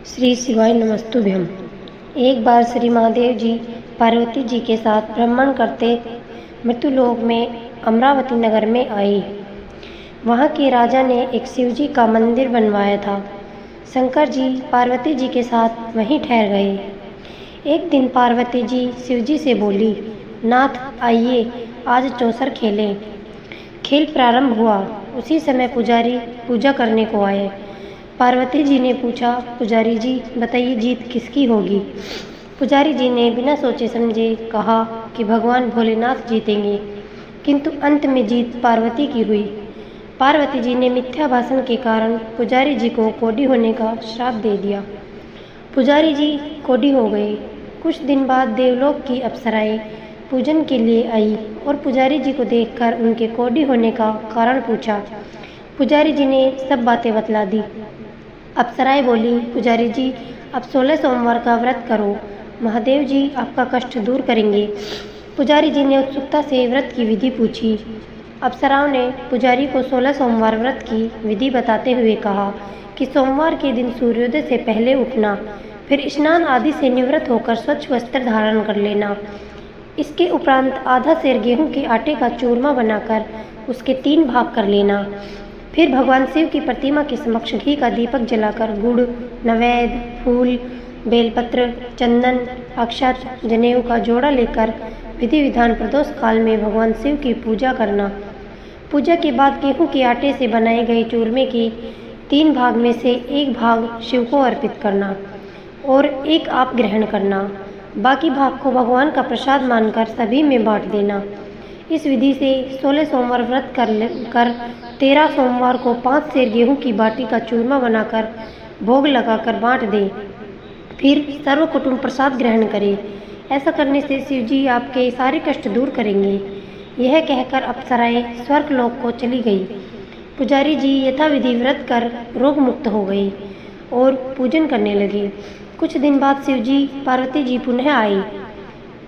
श्री शिवाय नमस्तुभ्यम। एक बार श्री महादेव जी पार्वती जी के साथ भ्रमण करते मृत्युलोक में अमरावती नगर में आए। वहाँ के राजा ने एक शिव जी का मंदिर बनवाया था। शंकर जी पार्वती जी के साथ वहीं ठहर गए। एक दिन पार्वती जी शिव जी से बोली, नाथ आइए आज चौसर खेलें। खेल प्रारंभ हुआ। उसी समय पुजारी पूजा करने को आए। पार्वती जी ने पूछा, पुजारी जी बताइए जीत किसकी होगी। पुजारी जी ने बिना सोचे समझे कहा कि भगवान भोलेनाथ जीतेंगे, किंतु अंत में जीत पार्वती की हुई। पार्वती जी ने मिथ्या भाषण के कारण पुजारी जी को कोढ़ी होने का श्राप दे दिया। पुजारी जी कोढ़ी हो गए। कुछ दिन बाद देवलोक की अप्सराएं पूजन के लिए आई और पुजारी जी को देखकर उनके कोढ़ी होने का कारण पूछा। पुजारी जी ने सब बातें बतला दी। अप्सराएं बोली, पुजारी जी अब 16 सोमवार का व्रत करो, महादेव जी आपका कष्ट दूर करेंगे। पुजारी जी ने उत्सुकता से व्रत की विधि पूछी। अप्सराओं ने पुजारी को 16 सोमवार व्रत की विधि बताते हुए कहा कि सोमवार के दिन सूर्योदय से पहले उठना, फिर स्नान आदि से निवृत्त होकर स्वच्छ वस्त्र धारण कर लेना। इसके उपरांत आधा सेर गेहूं के आटे का चूरमा बनाकर उसके 3 भाग कर लेना। फिर भगवान शिव की प्रतिमा के समक्ष घी का दीपक जलाकर गुड़, नैवेद्य, फूल, बेलपत्र, चंदन, अक्षत, जनेऊ का जोड़ा लेकर विधि विधान प्रदोष काल में भगवान शिव की पूजा करना। पूजा के बाद गेहूं के आटे से बनाए गए चूरमे के 3 भाग में से 1 भाग शिव को अर्पित करना और 1 आप ग्रहण करना। बाकी भाग को भगवान का प्रसाद मानकर सभी में बांट देना। इस विधि से 16 सोमवार व्रत कर 13 सोमवार को 5 सेर गेहूं की बाटी का चूरमा बनाकर भोग लगाकर बांट दें। फिर सर्व कुटुंब प्रसाद ग्रहण करें। ऐसा करने से शिव जी आपके सारे कष्ट दूर करेंगे। यह कहकर अप्सराएं स्वर्गलोक को चली गई। पुजारी जी यथाविधि व्रत कर रोग मुक्त हो गए और पूजन करने लगे। कुछ दिन बाद शिव जी पार्वती जी पुनः आए।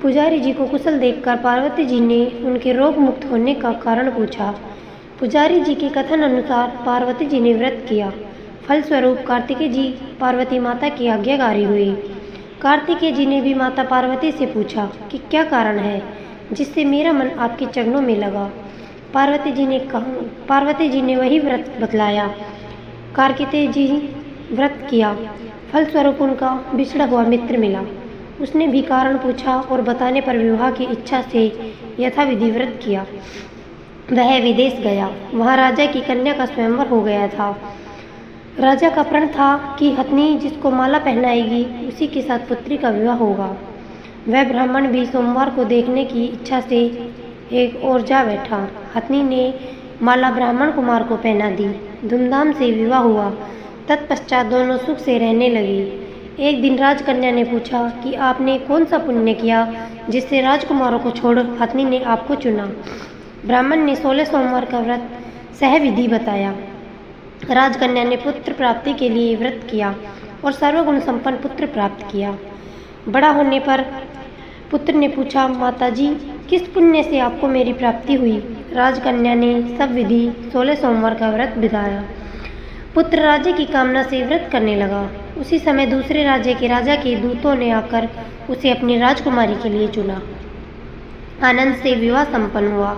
पुजारी जी को कुशल देखकर पार्वती जी ने उनके रोग मुक्त होने का कारण पूछा। पुजारी जी के कथन अनुसार पार्वती जी ने व्रत किया। फलस्वरूप कार्तिकेय जी पार्वती माता की आज्ञाकारी हुए। कार्तिकेय जी ने भी माता पार्वती से पूछा कि क्या कारण है जिससे मेरा मन आपके चरणों में लगा। पार्वती जी ने वही व्रत बतलाया। कार्तिकेय जी व्रत किया। फलस्वरूप उनका बिछड़ा हुआ मित्र मिला। उसने भी कारण पूछा और बताने पर विवाह की इच्छा से यथाविधि व्रत किया। वह विदेश गया। वहाँ राजा की कन्या का स्वयंवर हो गया था। राजा का प्रण था कि हथनी जिसको माला पहनाएगी उसी के साथ पुत्री का विवाह होगा। वह ब्राह्मण भी सोमवार को देखने की इच्छा से एक ओर जा बैठा। हथनी ने माला ब्राह्मण कुमार को पहना दी। धूमधाम से विवाह हुआ। तत्पश्चात दोनों सुख से रहने लगे। एक दिन राजकन्या ने पूछा कि आपने कौन सा पुण्य किया जिससे राजकुमारों को छोड़ हथनी ने आपको चुना। ब्राह्मण ने 16 सोमवार का व्रत सहविधि बताया। राजकन्या ने पुत्र प्राप्ति के लिए व्रत किया और सर्वगुण संपन्न पुत्र प्राप्त किया। बड़ा होने पर पुत्र ने पूछा, माताजी किस पुण्य से आपको मेरी प्राप्ति हुई। राजकन्या ने सब विधि 16 सोमवार का व्रत बिताया। पुत्र राज्य की कामना से व्रत करने लगा। उसी समय दूसरे राज्य के राजा के दूतों ने आकर उसे अपनी राजकुमारी के लिए चुना। आनंद से विवाह संपन्न हुआ।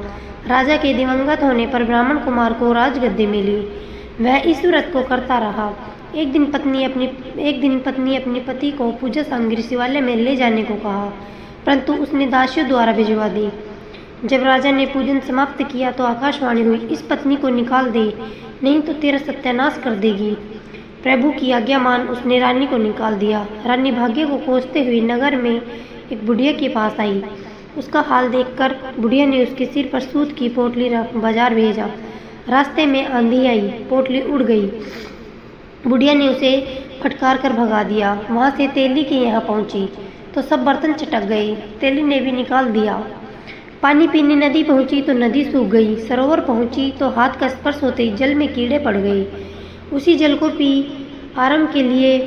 राजा के दिवंगत होने पर ब्राह्मण कुमार को राजगद्दी मिली। वह इस व्रत को करता रहा। एक दिन पत्नी अपने पति को पूजा सामग्री शिवालय में ले जाने को कहा, परंतु उसने दासियों द्वारा भिजवा दी। जब राजा ने पूजन समाप्त किया तो आकाशवाणी हुई, इस पत्नी को निकाल दे, नहीं तो तेरा सत्यानाश कर देगी। प्रभु की आज्ञा मान उसने रानी को निकाल दिया। रानी भाग्य को कोसते हुए नगर में एक बुढ़िया के पास आई। उसका हाल देखकर बुढ़िया ने उसके सिर पर सूत की पोटली रख बाजार भेजा। रास्ते में आंधी आई, पोटली उड़ गई। बुढ़िया ने उसे फटकार कर भगा दिया। वहाँ से तेली के यहाँ पहुँची तो सब बर्तन चटक गए। तेली ने भी निकाल दिया। पानी पीने नदी पहुँची तो नदी सूख गई। सरोवर पहुँची तो हाथ का स्पर्श होते ही जल में कीड़े पड़ गए। उसी जल को पी आराम के लिए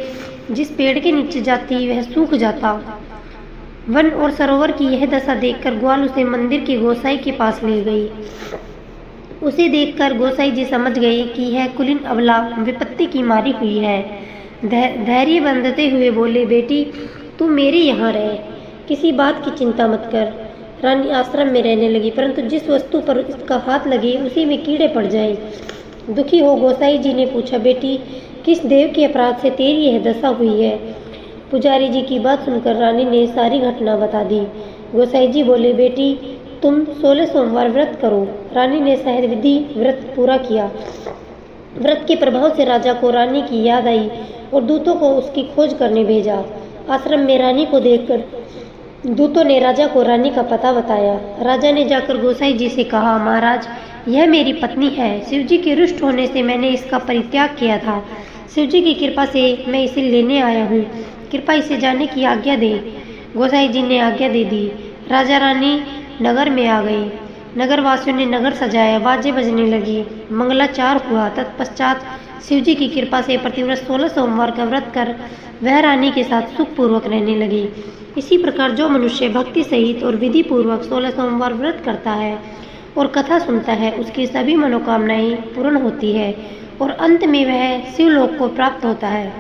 जिस पेड़ के नीचे जाती वह सूख जाता। वन और सरोवर की यह दशा देखकर ग्वाल उसे मंदिर के गोसाई के पास ले गई। उसे देखकर गोसाई जी समझ गए कि यह कुलीन अबला विपत्ति की मारी हुई है। धैर्य बंधते हुए बोले, बेटी तू मेरे यहाँ रहे, किसी बात की चिंता मत कर। रानी आश्रम में रहने लगी, परंतु जिस वस्तु पर इसका हाथ लगे उसी में कीड़े पड़ जाएं। दुखी हो गोसाई जी ने पूछा, बेटी किस देव के अपराध से तेरी यह दशा हुई है? पुजारी जी की बात सुनकर रानी ने सारी घटना बता दी। गोसाई जी बोले, बेटी तुम 16 सोमवार व्रत करो। रानी ने सहज विधि व्रत पूरा किया। व्रत के प्रभाव से राजा को रानी की याद आई और दूतों को उसकी खोज करने भेजा। आश्रम में रानी को देखकर दूतों ने राजा को रानी का पता बताया। राजा ने जाकर गोसाई जी से कहा, महाराज यह मेरी पत्नी है। शिवजी के रुष्ट होने से मैंने इसका परित्याग किया था। शिवजी की कृपा से मैं इसे लेने आया हूँ। कृपा इसे जाने की आज्ञा दे। गोसाई जी ने आज्ञा दे दी। राजा रानी नगर में आ गई। नगरवासियों ने नगर सजाया, बाजे बजने लगी, मंगलाचार हुआ। तत्पश्चात शिवजी की कृपा से पतिव्रत 16 सोमवार का व्रत कर वह रानी के साथ सुखपूर्वक रहने लगी। इसी प्रकार जो मनुष्य भक्ति सहित और विधि पूर्वक 16 सोमवार व्रत करता है और कथा सुनता है, उसकी सभी मनोकामनाएं पूर्ण होती है और अंत में वह शिवलोक को प्राप्त होता है।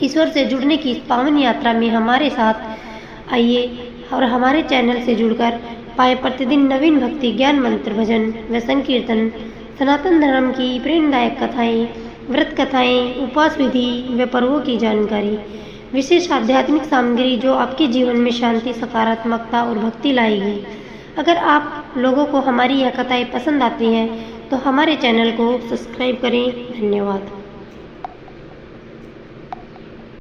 ईश्वर से जुड़ने की इस पावन यात्रा में हमारे साथ आइए और हमारे चैनल से जुड़कर पाए प्रतिदिन नवीन भक्ति, ज्ञान, मंत्र, भजन व संकीर्तन, सनातन धर्म की प्रेरणादायक कथाएं, व्रत कथाएं, उपवास विधि व पर्वों की जानकारी, विशेष आध्यात्मिक सामग्री जो आपके जीवन में शांति, सकारात्मकता और भक्ति लाएगी। अगर आप लोगों को हमारी यह कथाएं पसंद आती हैं तो हमारे चैनल को सब्सक्राइब करें। धन्यवाद।